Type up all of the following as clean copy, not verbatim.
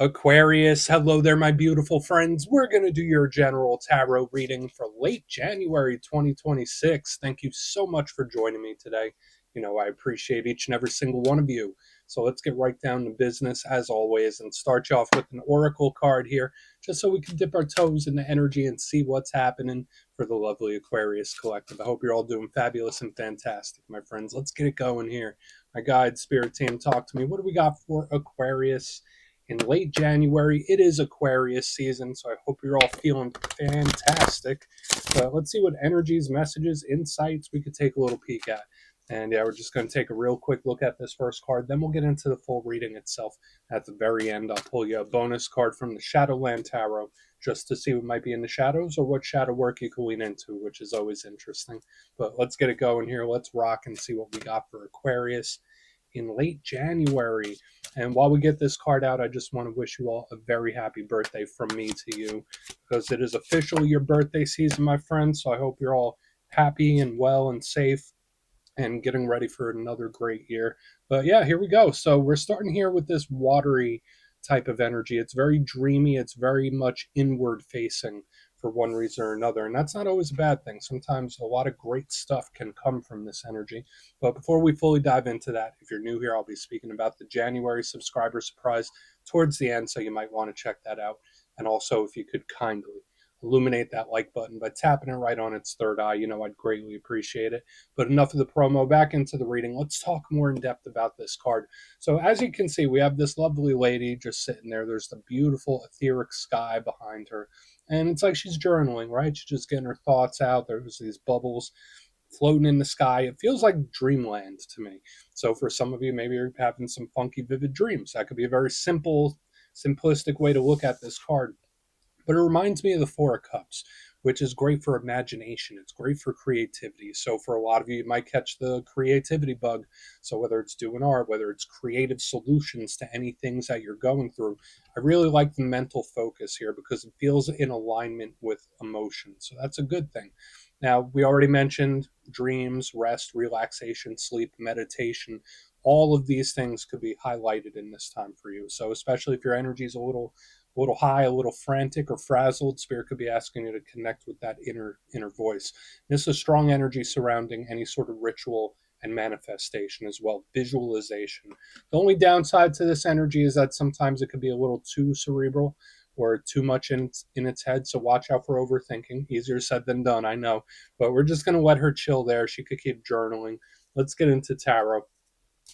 Aquarius, hello there, my beautiful friends. We're going to do your general tarot reading for late January 2026. Thank you so much for joining me today. I appreciate each and every single one of you. So let's get right down to business as always and start you off with an oracle card here, just so we can dip our toes in the energy and see what's happening for the lovely Aquarius collective. I hope you're all doing fabulous and fantastic, my friends. Let's get it going here. My guide, spirit team, talk to me. What do we got for Aquarius in late January? It is Aquarius season, so I hope you're all feeling fantastic. But let's see what energies, messages, insights we could take a little peek at. And yeah, we're just going to take a real quick look at this first card. Then we'll get into the full reading itself. At the very end, I'll pull you a bonus card from the Shadowland Tarot just to see what might be in the shadows or what shadow work you can lean into, which is always interesting. But let's get it going here. Let's rock and see what we got for Aquarius in late January. And while we get this card out, I just want to wish you all a very happy birthday from me to you, because it is officially your birthday season, my friends. So I hope you're all happy and well and safe and getting ready for another great year. But yeah, here we go. So we're starting here with this watery type of energy. It's very dreamy. It's very much inward facing for one reason or another. And that's not always a bad thing. Sometimes a lot of great stuff can come from this energy. But before we fully dive into that, if you're new here, I'll be speaking about the January subscriber surprise towards the end. So you might want to check that out. And also, if you could kindly illuminate that like button by tapping it right on its third eye, I'd greatly appreciate it. But enough of the promo, back into the reading. Let's talk more in depth about this card. So as you can see, we have this lovely lady just sitting there. There's the beautiful etheric sky behind her, and it's like she's journaling, right? She's just getting her thoughts out. There's these bubbles floating in the sky. It feels like dreamland to me. So for some of you, maybe you're having some funky vivid dreams. That could be a very simplistic way to look at this card. But it reminds me of the Four of Cups, which is great for imagination. It's great for creativity. So for a lot of you, you might catch the creativity bug. So whether it's doing art, whether it's creative solutions to any things that you're going through, I really like the mental focus here because it feels in alignment with emotion. So that's a good thing. Now, we already mentioned dreams, rest, relaxation, sleep, meditation. All of these things could be highlighted in this time for you. So especially if your energy is a little high, a little frantic or frazzled, spirit could be asking you to connect with that inner voice. This is strong energy surrounding any sort of ritual and manifestation as well, visualization. The only downside to this energy is that sometimes it could be a little too cerebral or too much in its head, so watch out for overthinking. Easier said than done, I know, but we're just going to let her chill there. She could keep journaling. Let's get into tarot.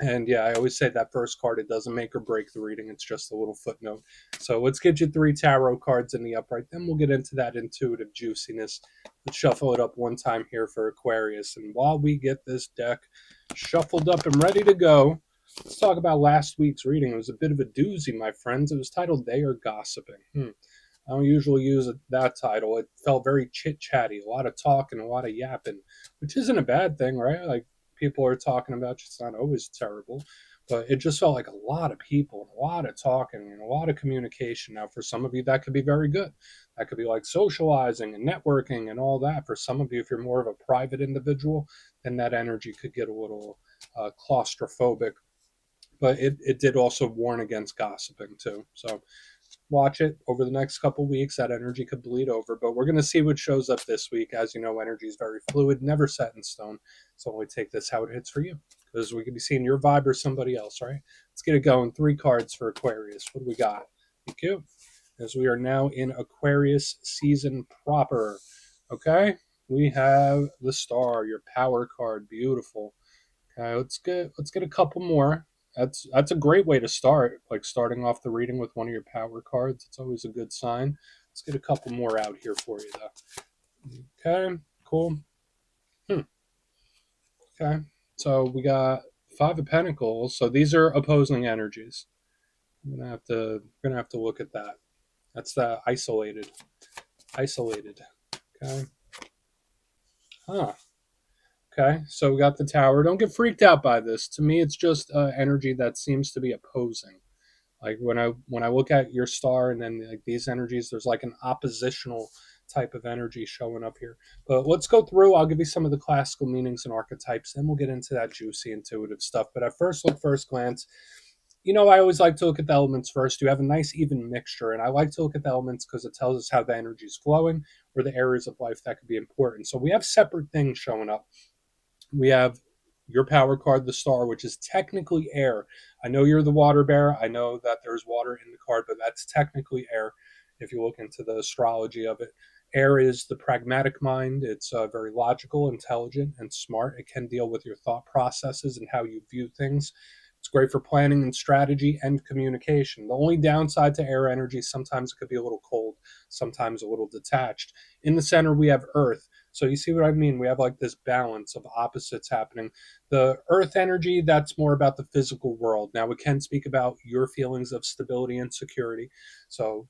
And yeah, I always say that first card, it doesn't make or break the reading. It's just a little footnote. So let's get you 3 tarot cards in the upright. Then we'll get into that intuitive juiciness. Let's shuffle it up one time here for Aquarius. And while we get this deck shuffled up and ready to go, let's talk about last week's reading. It was a bit of a doozy, my friends. It was titled They Are Gossiping. I don't usually use that title. It felt very chit-chatty, a lot of talking, a lot of yapping, which isn't a bad thing, right? Like, people are talking about, it's not always terrible, but it just felt like a lot of people, a lot of talking, and a lot of communication. Now, for some of you, that could be very good. That could be like socializing and networking and all that. For some of you, if you're more of a private individual, then that energy could get a little claustrophobic. But it did also warn against gossiping too. So watch it over the next couple weeks. That energy could bleed over, but we're going to see what shows up this week. As you know, energy is very fluid, never set in stone. So only take this how it hits for you, because we could be seeing your vibe or somebody else, right? Let's get it going. 3 cards for Aquarius. What do we got? Thank you. As we are now in Aquarius season proper. Okay, we have the Star, your power card. Beautiful. Okay, let's get a couple more. That's a great way to start, like starting off the reading with one of your power cards. It's always a good sign. Let's get a couple more out here for you, though. Okay, cool. Okay, so we got 5 of Pentacles. So these are opposing energies. We're gonna have to look at that. That's the isolated. Okay. Huh. Okay, so we got the Tower. Don't get freaked out by this. To me, it's just energy that seems to be opposing. Like when I look at your star and then like these energies, there's like an oppositional type of energy showing up here. But let's go through. I'll give you some of the classical meanings and archetypes, then we'll get into that juicy intuitive stuff. But at first glance, I always like to look at the elements first. You have a nice even mixture, and I like to look at the elements because it tells us how the energy is flowing or the areas of life that could be important. So we have separate things showing up. We have your power card, the star, which is technically air. I know you're the water bearer. I know that there's water in the card, but that's technically air if you look into the astrology of it. Air is the pragmatic mind. It's very logical, intelligent, and smart. It can deal with your thought processes and how you view things. It's great for planning and strategy and communication. The only downside to air energy, sometimes it could be a little cold, sometimes a little detached. In the center, we have earth. So you see what I mean? We have like this balance of opposites happening. The earth energy, that's more about the physical world. Now, we can speak about your feelings of stability and security. So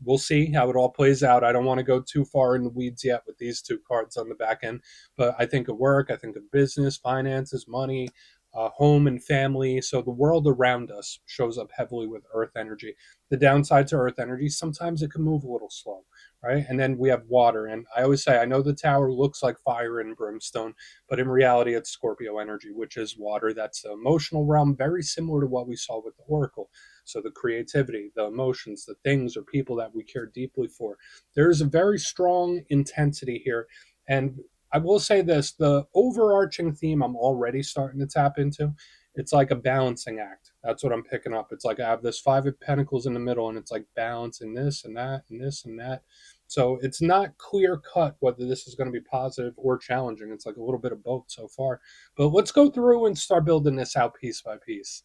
we'll see how it all plays out. I don't want to go too far in the weeds yet with these two cards on the back end, but I think of work, I think of business, finances, money, home and family. So the world around us shows up heavily with earth energy. The downside to earth energy, sometimes it can move a little slow, right? And then we have water. And I always say, I know the tower looks like fire and brimstone, but in reality, it's Scorpio energy, which is water. That's the emotional realm, very similar to what we saw with the Oracle. So the creativity, the emotions, the things or people that we care deeply for. There is a very strong intensity here. And I will say this, the overarching theme I'm already starting to tap into, it's like a balancing act. That's what I'm picking up. It's like I have this five of pentacles in the middle, and it's like balancing this and that and this and that. So it's not clear cut whether this is going to be positive or challenging. It's like a little bit of both so far. But let's go through and start building this out piece by piece.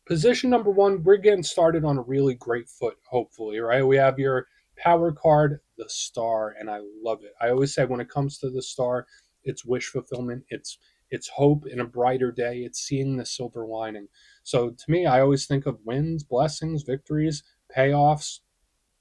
Position number one, we're getting started on a really great foot, hopefully, right? We have your power card, the star, and I love it. I always say when it comes to the star, it's wish fulfillment, it's hope in a brighter day, it's seeing the silver lining. So to me, I always think of wins, blessings, victories, payoffs.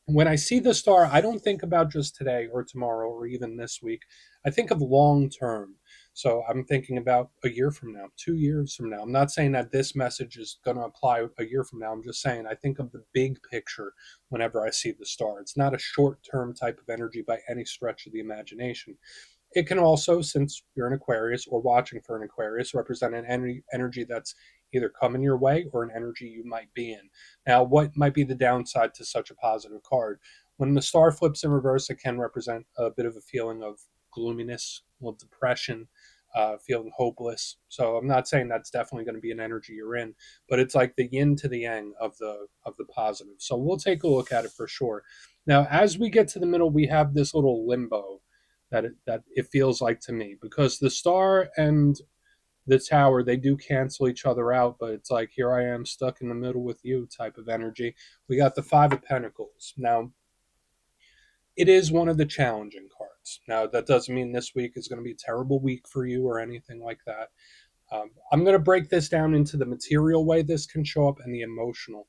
When I see the star, I don't think about just today or tomorrow or even this week. I think of long term. So I'm thinking about a year from now, 2 years from now. I'm not saying that this message is going to apply a year from now. I'm just saying I think of the big picture whenever I see the star. It's not a short term type of energy by any stretch of the imagination. It can also, since you're an Aquarius or watching for an Aquarius, represent an energy that's either coming your way or an energy you might be in. Now, what might be the downside to such a positive card? When the star flips in reverse, it can represent a bit of a feeling of gloominess, a little depression, feeling hopeless. So I'm not saying that's definitely going to be an energy you're in, but it's like the yin to the yang of the positive. So we'll take a look at it for sure. Now, as we get to the middle, we have this little limbo that it feels like to me, because the star and the tower, they do cancel each other out, but it's like here I am stuck in the middle with you type of energy. We got the five of pentacles. Now, it is one of the challenging cards. Now, that doesn't mean this week is going to be a terrible week for you or anything like that. I'm going to break this down into the material way this can show up and the emotional.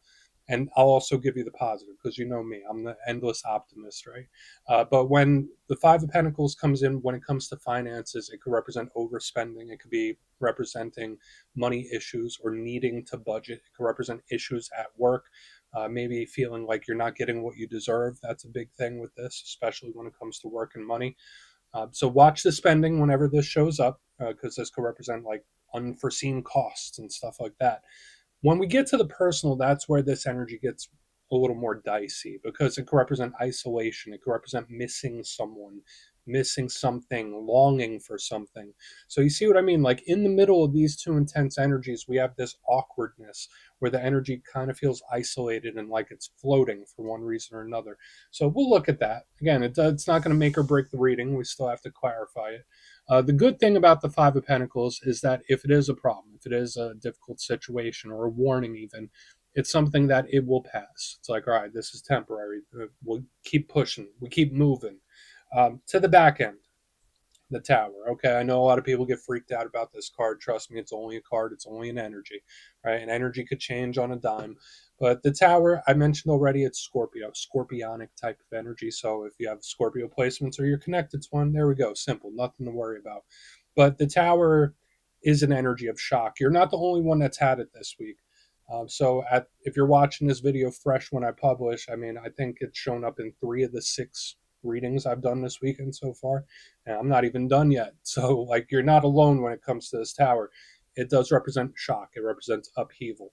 And I'll also give you the positive, because you know me, I'm the endless optimist, right? But when the Five of Pentacles comes in, when it comes to finances, it could represent overspending. It could be representing money issues or needing to budget. It could represent issues at work, maybe feeling like you're not getting what you deserve. That's a big thing with this, especially when it comes to work and money. So watch the spending whenever this shows up, because this could represent like unforeseen costs and stuff like that. When we get to the personal, that's where this energy gets a little more dicey, because it could represent isolation. It could represent missing someone, missing something, longing for something. So you see what I mean? Like in the middle of these two intense energies, we have this awkwardness where the energy kind of feels isolated and like it's floating for one reason or another. So we'll look at that. Again, it's not going to make or break the reading. We still have to clarify it. The good thing about the Five of Pentacles is that if it is a problem, if it is a difficult situation or a warning, even, it's something that it will pass. It's like, all right, this is temporary. We'll keep pushing. We keep moving. To the back end, the tower. Okay, I know a lot of people get freaked out about this card. Trust me, it's only a card. It's only an energy, right? And energy could change on a dime. But the tower, I mentioned already, it's Scorpio, scorpionic type of energy. So if you have Scorpio placements or you're connected to one, there we go. Simple, nothing to worry about. But the tower is an energy of shock. You're not the only one that's had it this week. If you're watching this video fresh when I publish, I mean, I think it's shown up in 3 of the 6 readings I've done this weekend so far, and I'm not even done yet. So, like, you're not alone when it comes to this tower. It does represent shock. It represents upheaval.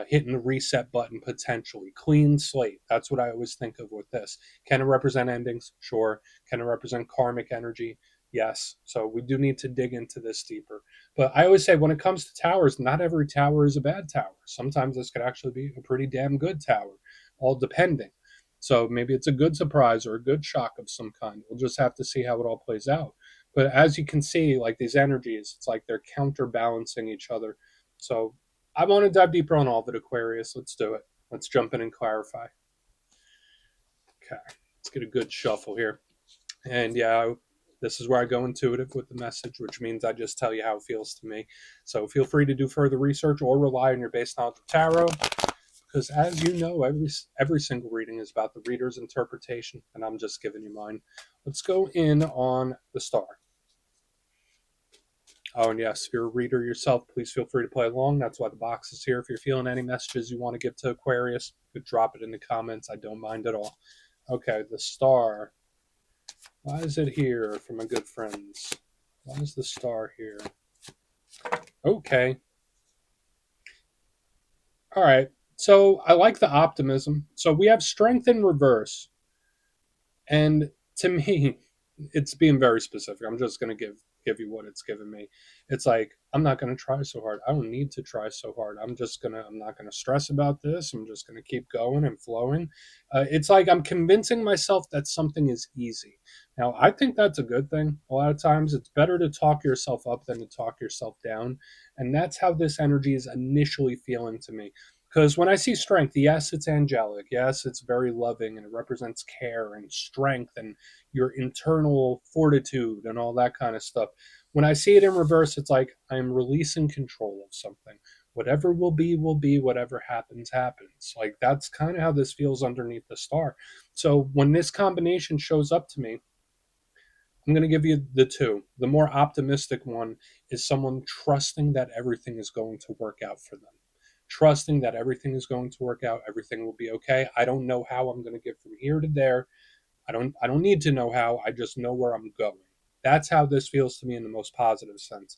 hitting the reset button potentially. Clean slate. That's what I always think of with this. Can it represent endings? Sure. Can it represent karmic energy? Yes. So we do need to dig into this deeper. But I always say when it comes to towers, not every tower is a bad tower. Sometimes this could actually be a pretty damn good tower, all depending. So maybe it's a good surprise or a good shock of some kind. We'll just have to see how it all plays out. But as you can see, like these energies, it's like they're counterbalancing each other. So I want to dive deeper on all of it, Aquarius. Let's do it. Let's jump in and clarify. Okay, let's get a good shuffle here. And yeah, this is where I go intuitive with the message, which means I just tell you how it feels to me. So feel free to do further research or rely on your base knowledge of tarot, because as you know, every single reading is about the reader's interpretation, and I'm just giving you mine. Let's go in on the star. Oh, and yes, if you're a reader yourself, please feel free to play along. That's why the box is here. If you're feeling any messages you want to give to Aquarius, you could drop it in the comments. I don't mind at all. Okay, the star. Why is it here for my good friends? Why is the star here? Okay. All right. So I like the optimism. So we have strength in reverse. And to me, it's being very specific. I'm just going to give you what it's given me. It's like I'm not going to try so hard. I don't need to try so hard. I'm not going to stress about this. I'm just going to keep going and flowing. It's like I'm convincing myself that something is easy. Now, I think that's a good thing. A lot of times it's better to talk yourself up than to talk yourself down. And that's how this energy is initially feeling to me. Because when I see strength, yes, it's angelic. Yes, it's very loving and it represents care and strength and your internal fortitude and all that kind of stuff. When I see it in reverse, it's like I'm releasing control of something. Whatever will be, will be. Whatever happens, happens. Like that's kind of how this feels underneath the star. So when this combination shows up to me, I'm going to give you the two. The more optimistic one is someone trusting that everything is going to work out for them, trusting that everything is going to work out, everything will be okay. I don't know how I'm going to get from here to there. I don't need to know how. I just know where I'm going. That's how this feels to me in the most positive sense.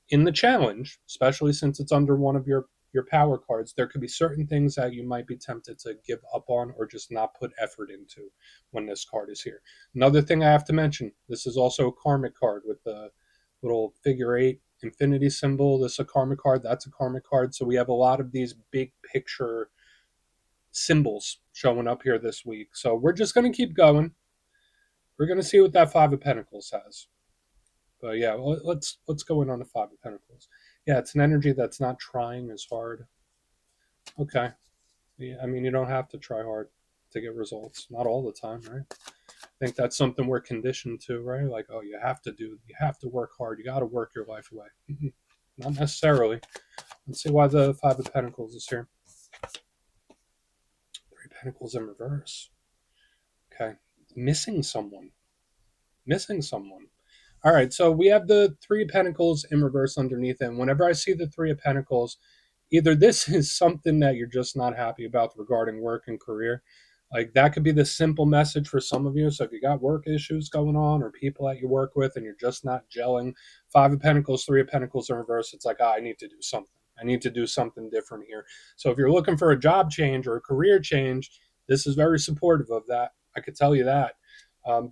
In the challenge, especially since it's under one of your power cards, there could be certain things that you might be tempted to give up on or just not put effort into when this card is here. Another thing I have to mention, this is also a karmic card with the little figure eight infinity symbol. This is a karmic card, that's a karmic card. So we have a lot of these big picture symbols showing up here this week. So we're just going to keep going. We're going to see what that Five of Pentacles has. But yeah, let's go in on the Five of Pentacles. Yeah, it's an energy that's not trying as hard. Okay. Yeah, I mean, you don't have to try hard to get results. Not all the time, right? I think that's something we're conditioned to, right? Like, oh, you have to work hard. You got to work your life away. Not necessarily. Let's see why the Five of Pentacles is here. Three of Pentacles in reverse. Okay. Missing someone. Missing someone. All right, so we have the Three of Pentacles in reverse underneath it. And whenever I see the Three of Pentacles, either this is something that you're just not happy about regarding work and career. Like that could be the simple message for some of you. So if you got work issues going on or people that you work with and you're just not gelling, Five of Pentacles, Three of Pentacles in reverse, it's like, I need to do something. I need to do something different here. So if you're looking for a job change or a career change, this is very supportive of that. I could tell you that.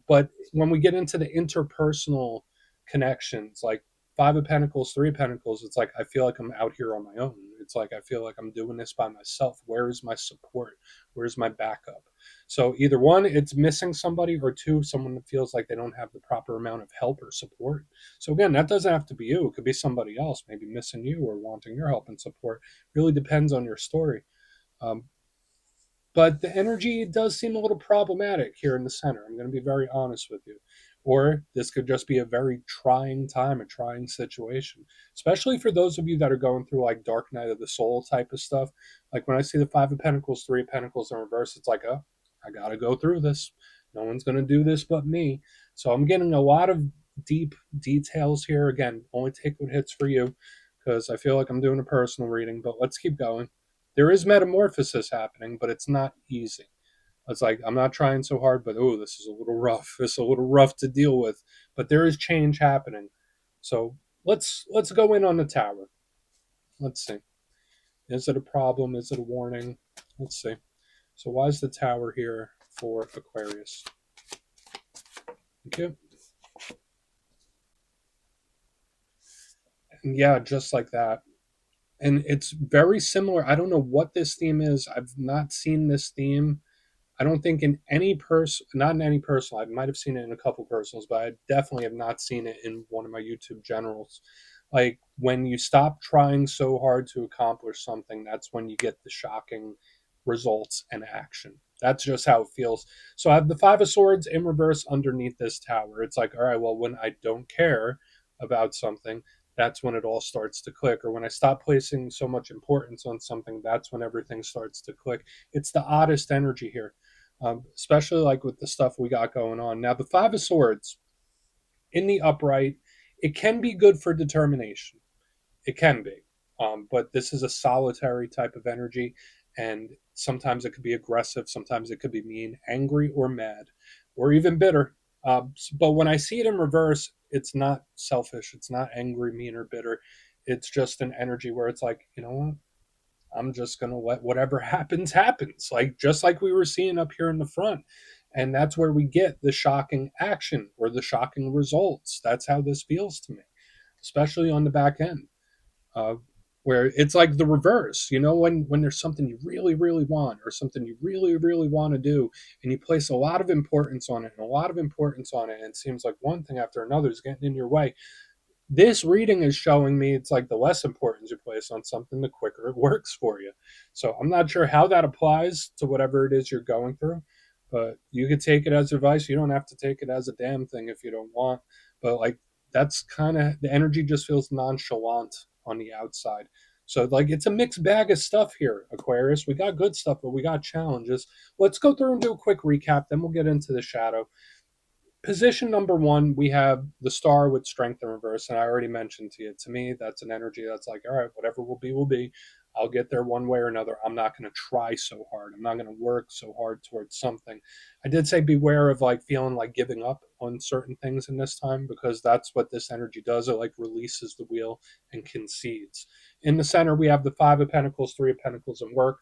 But when we get into the interpersonal connections, like Five of Pentacles, Three of Pentacles, it's like I feel like I'm out here on my own. It's like I feel like I'm doing this by myself. Where is my support? Where's my backup? So either one, it's missing somebody, or two, someone that feels like they don't have the proper amount of help or support. So again, that doesn't have to be you. It could be somebody else, maybe missing you or wanting your help and support. Really depends on your story. Um, but the energy does seem a little problematic here in the center. I'm going to be very honest with you. Or this could just be a very trying time, a trying situation, especially for those of you that are going through like Dark Night of the Soul type of stuff. Like when I see the Five of Pentacles, Three of Pentacles in reverse, it's like, oh, I got to go through this. No one's going to do this but me. So I'm getting a lot of deep details here. Again, only take what hits for you because I feel like I'm doing a personal reading, but let's keep going. There is metamorphosis happening, but it's not easy. It's like I'm not trying so hard, but oh, this is a little rough. This is a little rough to deal with. But there is change happening. So let's go in on the tower. Let's see. Is it a problem? Is it a warning? Let's see. So why is the Tower here for Aquarius? Okay. And yeah, just like that. And it's very similar. I don't know what this theme is. I've not seen this theme. I don't think in any not in any personal. I might have seen it in a couple personals, but I definitely have not seen it in one of my YouTube generals. Like when you stop trying so hard to accomplish something, that's when you get the shocking results and action. That's just how it feels. So I have the Five of Swords in reverse underneath this Tower. It's like, all right, well, when I don't care about something, that's when it all starts to click. Or when I stop placing so much importance on something, that's when everything starts to click. It's the oddest energy here, especially like with the stuff we got going on. Now, the Five of Swords in the upright, it can be good for determination. It can be. But this is a solitary type of energy, and sometimes it could be aggressive, sometimes it could be mean, angry, or mad, or even bitter. But when I see it in reverse, it's not selfish, it's not angry, mean, or bitter. It's just an energy where it's like, you know what? I'm just going to let whatever happens, happens. Like, just like we were seeing up here in the front. And that's where we get the shocking action or the shocking results. That's how this feels to me, especially on the back end, uh, where it's like the reverse. You know, when there's something you really, really want or something you really, really want to do, and you place a lot of importance on it and a lot of importance on it, and it seems like one thing after another is getting in your way. This reading is showing me it's like the less importance you place on something, the quicker it works for you. So I'm not sure how that applies to whatever it is you're going through, but you could take it as advice. You don't have to take it as a damn thing if you don't want. But like that's kind of the energy just feels nonchalant on the outside. So like it's a mixed bag of stuff here, Aquarius. We got good stuff, but we got challenges. Let's go through and do a quick recap, then we'll get into the shadow. Position number one, we have the star with strength in reverse. And I already mentioned to you, to me, that's an energy that's like, all right, whatever will be, will be. I'll get there one way or another. I'm not going to try so hard. I'm not going to work so hard towards something. I did say beware of like feeling like giving up on certain things in this time because that's what this energy does. It like releases the wheel and concedes. In the center, we have the Five of Pentacles, Three of Pentacles, and work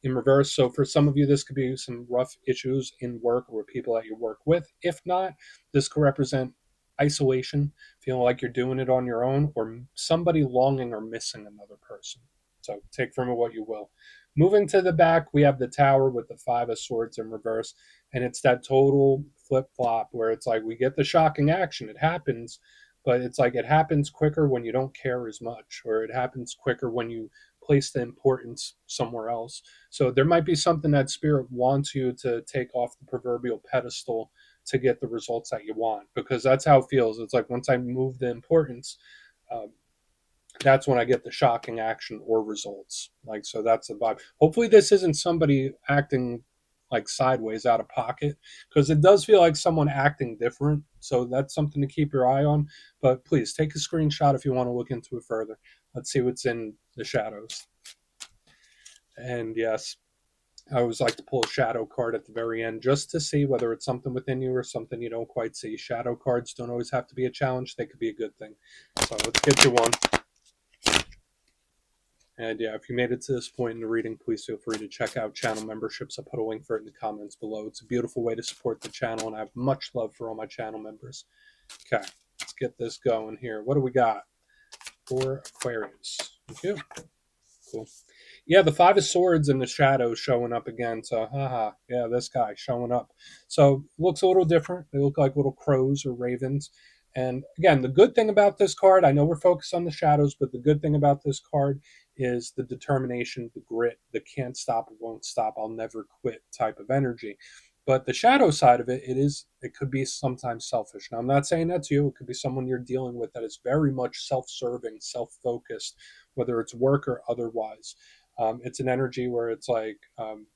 in reverse. So for some of you, this could be some rough issues in work or with people that you work with. If not, this could represent isolation, feeling like you're doing it on your own, or somebody longing or missing another person. So take from it what you will. Moving to the back, we have the Tower with the Five of Swords in reverse. And it's that total flip flop where it's like we get the shocking action. It happens, but it's like it happens quicker when you don't care as much, or it happens quicker when you place the importance somewhere else. So there might be something that spirit wants you to take off the proverbial pedestal to get the results that you want, because that's how it feels. It's like once I move the importance, um, that's when I get the shocking action or results. Like, so that's the vibe. Hopefully, this isn't somebody acting like sideways out of pocket, because it does feel like someone acting different. So that's something to keep your eye on. But please take a screenshot if you want to look into it further. Let's see what's in the shadows. And yes, I always like to pull a shadow card at the very end just to see whether it's something within you or something you don't quite see. Shadow cards don't always have to be a challenge, they could be a good thing. So let's get you one. And yeah, if you made it to this point in the reading, please feel free to check out channel memberships. I'll put a link for it in the comments below. It's a beautiful way to support the channel, and I have much love for all my channel members. Okay, let's get this going here. What do we got for Aquarius? Thank you. Cool. Yeah, the Five of Swords in the shadows showing up again. So, haha, yeah, this guy showing up. So, looks a little different. They look like little crows or ravens. And again, the good thing about this card, I know we're focused on the shadows, but the good thing about this card is the determination, the grit, the can't stop, won't stop, I'll never quit type of energy. But the shadow side of it, it could be sometimes selfish. Now, I'm not saying that's you. It could be someone you're dealing with that is very much self-serving, self-focused, whether it's work or otherwise. It's an energy where it's like I'm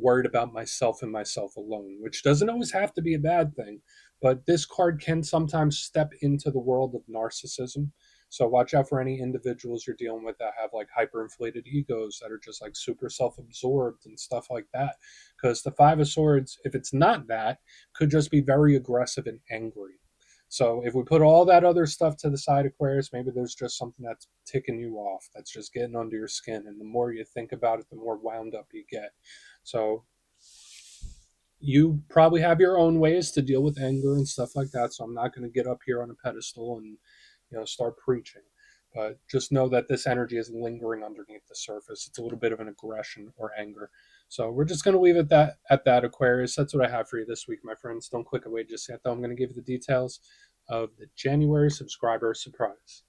worried about myself and myself alone, which doesn't always have to be a bad thing, but this card can sometimes step into the world of narcissism. So watch out for any individuals you're dealing with that have like hyperinflated egos that are just like super self-absorbed and stuff like that. Because the Five of Swords, if it's not that, could just be very aggressive and angry. So if we put all that other stuff to the side, Aquarius, maybe there's just something that's ticking you off, that's just getting under your skin. And the more you think about it, the more wound up you get. So you probably have your own ways to deal with anger and stuff like that. So I'm not going to get up here on a pedestal and start preaching. But just know that this energy is lingering underneath the surface. It's a little bit of an aggression or anger. So we're just going to leave it at that, Aquarius. That's what I have for you this week, my friends. Don't click away just yet, though. I'm going to give you the details of the January subscriber surprise.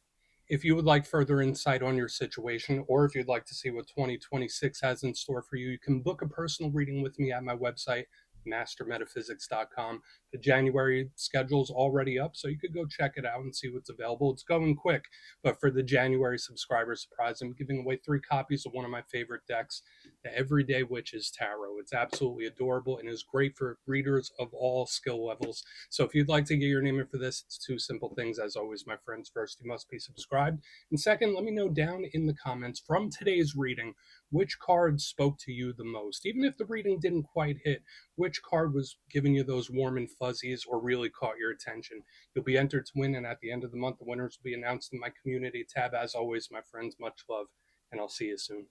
If you would like further insight on your situation, or if you'd like to see what 2026 has in store for you, you can book a personal reading with me at my website, mastermetaphysics.com. The January schedule's already up, so you could go check it out and see what's available. It's going quick, but for the January subscriber surprise, I'm giving away 3 copies of one of my favorite decks, the Everyday Witches Tarot. It's absolutely adorable and is great for readers of all skill levels. So if you'd like to get your name in for this, it's 2 simple things. As always, my friends, first, you must be subscribed. And second, let me know down in the comments from today's reading which card spoke to you the most. Even if the reading didn't quite hit, which card was giving you those warm and fuzzies or really caught your attention. You'll be entered to win, and at the end of the month, the winners will be announced in my community tab. As always, my friends, much love, and I'll see you soon.